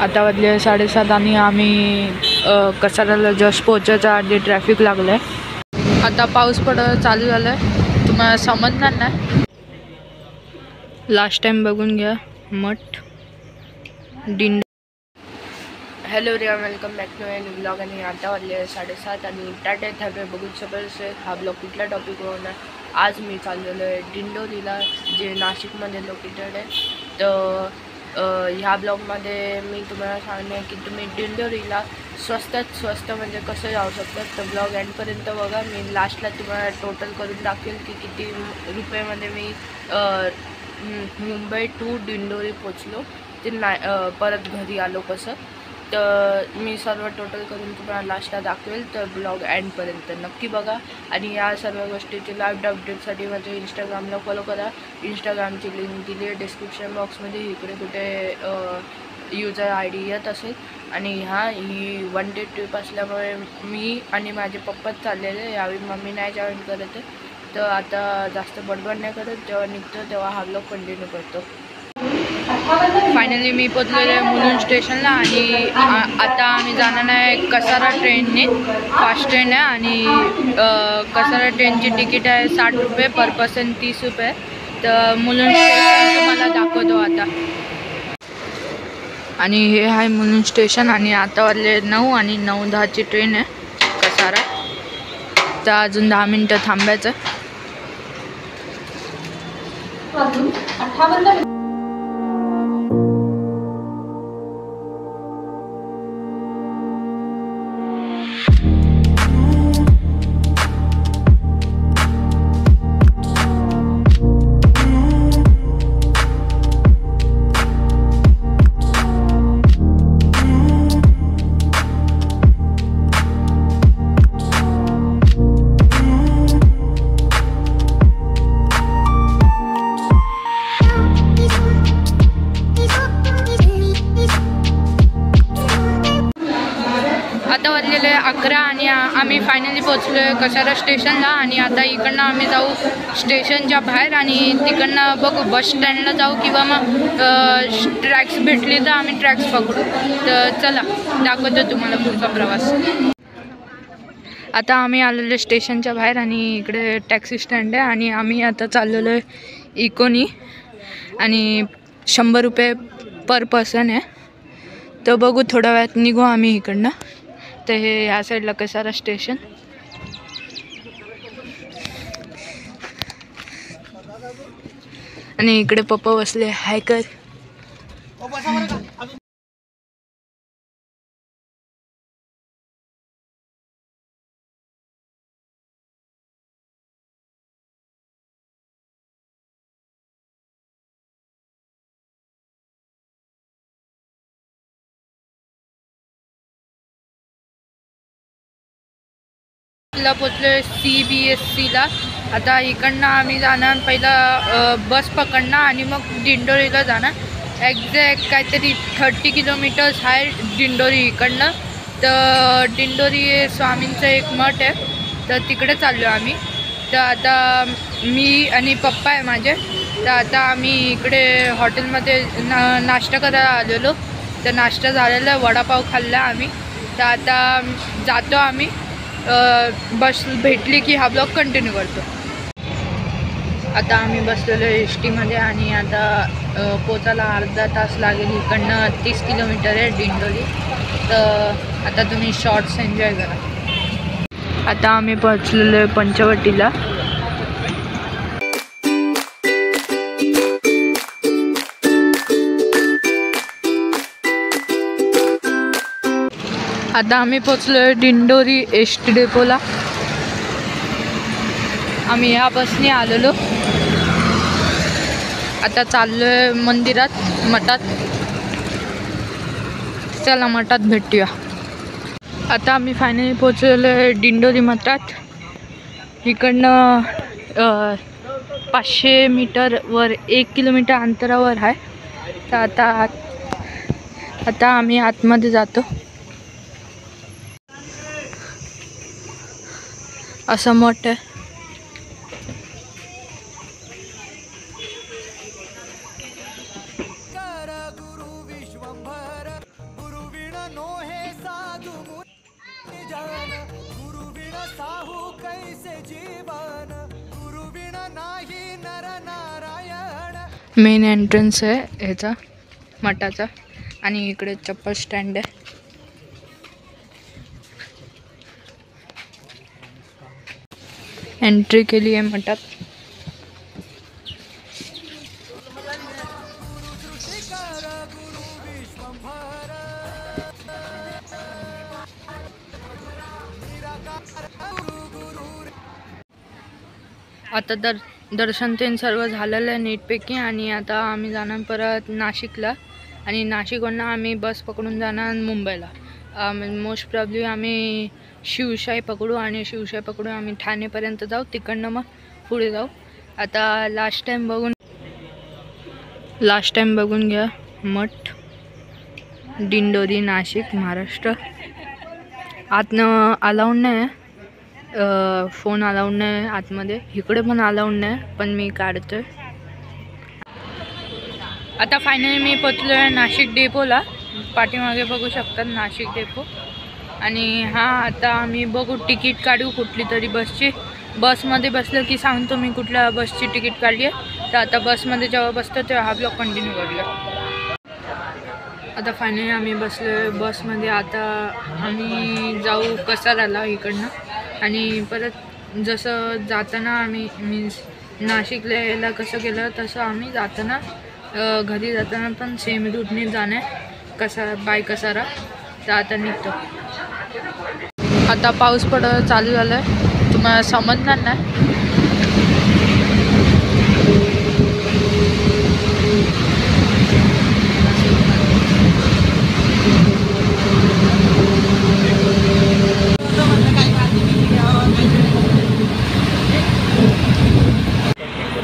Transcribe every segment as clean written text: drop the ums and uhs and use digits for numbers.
आता वाजले 7:30 आणि आम्ही कसाऱ्याला जस्ट पोहोचायच्या आधी ट्रॅफिक लागलं. आता पाऊस पडत चालू झाला आहे, तुम्हाला समजणार नाही. लास्ट टाइम बघून घ्या मठ डिंड. हॅलो रे, welcome back to my new blog. आणि आता वाजले 7:30 आणि टाटा थांबे बघून समजसे हा ब्लॉग कुठल्या टॉपिकवर होणार. आज मी चाललेलो आहे दिंडोरीला, जे नाशिकमध्ये लोकेटेड आहे. तर ह्या ब्लॉगमध्ये मी तुम्हाला सांगणार की तुम्ही दिंडोरीला स्वस्तात स्वस्त म्हणजे कसं जाऊ शकतात. तर ब्लॉग एंडपर्यंत बघा. मी लास्टला तुम्हाला टोटल करून दाखवेल की किती रुपयामध्ये मी मुंबई टू दिंडोरी पोचलो, ते परत घरी आलो कसं. तर मी सर्व टोटल करून तुम्हाला लास्टला दाखवेल. तर ब्लॉग एंडपर्यंत नक्की बघा. आणि या सर्व गोष्टीची लाईव्ह अपडेटसाठी माझ्या इंस्टाग्रामला फॉलो करा. इंस्टाग्रामची लिंक दिली आहे डिस्क्रिप्शन बॉक्समध्ये. इकडे कुठे युजर ID येत असेल. आणि ही 1 डे ट्रिप असल्यामुळे मी आणि माझे पप्पाच चाललेले. यावेळी मम्मी नाही जॉईन करत आहे. तर आता जास्त बडबड नाही करत. जेव्हा निघतो तेव्हा हा ब्लॉग कंटिन्यू करतो. फायनली मी पोचलेलो आहे मुलुंड स्टेशनला. आणि आता आम्ही जाणार आहे कसारा ट्रेनने. फास्ट ट्रेन आहे आणि कसारा ट्रेनची तिकीट आहे 60 रुपये पर पर्सन, 30 रुपये. तर मुलुंड स्टेशन तुम्हाला दाखवतो आता. आणि हे आहे मुलुंड स्टेशन. आणि आता वाजले 9 आणि 9:10ची ट्रेन आहे कसारा. तर अजून 10 मिनटं थांबायचं. आता वाजलेले 11 आणि आम्ही फायनली पोचलो आहे कसारा स्टेशनला. आणि आता इकडनं आम्ही जाऊ स्टेशनच्या बाहेर आणि तिकडनं बघू बस स्टँडला जाऊ किंवा मग ट्रॅक्स भेटली तर आम्ही ट्रॅक्स पकडू. तर चला दाखवतो तुम्हाला पुढचा प्रवास. आता आम्ही आलेलो स्टेशनच्या बाहेर आणि इकडे टॅक्सी स्टँड आहे. आणि आम्ही आता चाललेलो आहे इकोनी. आणि 100 रुपये पर पर्सन आहे. तर बघू थोड्या वेळात निघू आम्ही इकडनं. तर हे ह्या साईडला कसारा स्टेशन. आणि इकडे पप्पा बसले हाय कर. ला पोचलो CBSCला. आता इकडनं आम्ही जाणार पहिला बस पकडणार आणि मग दिंडोरीला जाणार. एक्झॅक्ट काहीतरी 30 किलोमीटर्स आहे दिंडोरी इकडनं. तर दिंडोरी स्वामींचं एक मठ आहे, तर तिकडे चाललो आम्ही. तर आता मी आणि पप्पा आहे माझे. तर आता आम्ही इकडे हॉटेलमध्ये नाश्ता करायला आलेलो. तर नाश्ता झालेला, वडापाव खाल्ला आम्ही. तर आता जातो आम्ही. बस भेटली की हा ब्लॉग कंटिन्यू करतो. आता आम्ही बसलेलो ST मध्ये आणि आता पोचायला अर्धा तास लागेल. इकडनं 30 किलोमीटर आहे दिंडोरी. तर आता तुम्ही शॉर्ट्स एन्जॉय करा. आता आम्ही पोचलेलो आहे पंचवटीला. आता आम्ही पोचलो आहे दिंडोरी ST डेपोला. आम्ही ह्या बसने आलेलो. आता चाललो आहे मंदिरात, मठात. चला मठात भेटूया. आता आम्ही फायनली पोचलेलो आहे दिंडोरी मठात. इकडनं 500 मीटरवर 1 किलोमीटर अंतरावर आहे. तर आता आम्ही आतमध्ये जातो. असं मठ आहे. मेन एंट्रन्स आहे ह्याचा मठाचा आणि इकडे चप्पल स्टँड आहे. एंट्री केली आहे मठात. आता दर्शन ते सर्व झालेलं आहे नीटपैकी आणि आता आम्ही जाणार परत नाशिकला आणि नाशिकवरून आम्ही बस पकडून जाणार मुंबईला. मोस्ट प्रॉब्ली आम्ही शिवशाही पकडू आणि शिवशाही पकडून आम्ही ठाणेपर्यंत जाऊ, तिकडनं मग पुढे जाऊ. आता लास्ट टाइम बघून घ्या मठ दिंडोरी नाशिक महाराष्ट्र. आतनं अलाउड नाही, फोन अलाउड नाही आतमध्ये, इकडे पण अलाउड नाही, पण मी काढतोय. आता फायनली मी पोचलो आहे नाशिक डेपोला. पाठीमागे बघू शकतात नाशिक डेपो. आणि आता आम्ही बघू तिकीट काढू कुठली तरी बसची. बसमध्ये बसलं की सांगतो मी कुठल्या बसची तिकीट काढली आहे. तर आता बसमध्ये जेव्हा बसतो तेव्हा हा ब्लॉग कंटिन्यू करूया. आता फायनली आम्ही बसलो बसमध्ये. आता आम्ही जाऊ कसाराला इकडनं आणि परत जसं जाताना आम्ही मीन्स नाशिकला यायला कसं केलं तसं आम्ही जाताना घरी जाताना पण सेम रूटने जाणार बाय कसारा. तर आता निघतो. आता पाऊस पडत चालू झालं आहे, तुम्हाला समजणार नाही.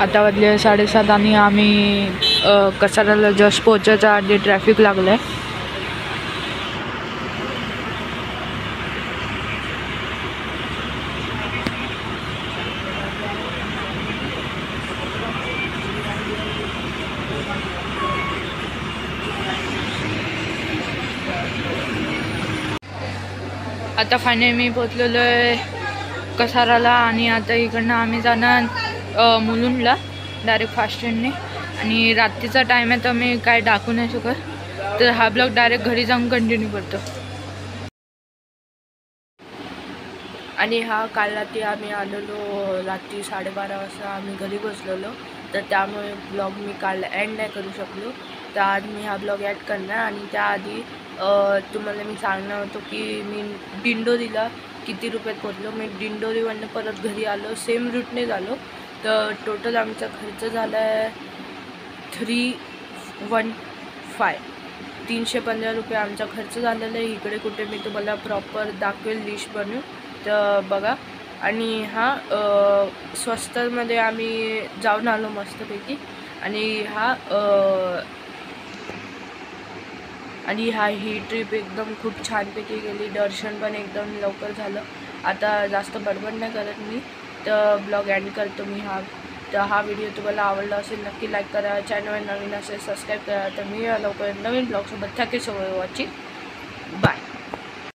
आता वाजले 7:30 आणि आम्ही कसाराला जस्ट पोहोचायच्या आधी ट्रॅफिक लागलं आहे. आता फायनली मी पोचलेलो आहे कसाराला आणि आता इकडनं आम्ही जाणार मुलुंडला डायरेक्ट फास्ट ट्रेनने. आणि रात्रीचा टाईम आहे तर मी काय दाखवू नाही शकत, तर हा ब्लॉग डायरेक्ट घरी जाऊन कंटिन्यू करतो. आणि काल रात्री आम्ही आलेलो रात्री 12:30 वाजता आम्ही घरी बसलेलो, तर त्यामुळे ब्लॉग मी काल एंड नाही करू शकलो. तर आज मी हा ब्लॉग ॲड करणार. आणि त्याआधी तुम्हाला मी सांगणार होतो की मी दिंडोरीला किती रुपयात पोचलो. मी दिंडोरीवरनं परत घरी आलो, सेम रूटने झालो. तर टोटल आमचा खर्च झाला आहे 315 रुपये आमचा खर्च झालेला आहे. इकडे कुठे मी तुम्हाला प्रॉपर दाखवेल लिस्ट बनवून, तर बघा. आणि स्वस्तामध्ये आम्ही जाऊन आलो मस्तपैकी. आणि ही ट्रिप एकदम खूप छानपैकी गेली. दर्शन पण एकदम लवकर झालं. आता जास्त बडबड नाही करत मी, तर ब्लॉग एंड करतो मी. तर हा व्हिडिओ तुम्हाला आवडला असेल नक्की लाईक करा. चॅनल नवीन असेल सबस्क्राईब करा. तर मी लवकर नवीन ब्लॉगसोबत thank you so much watching. Bye.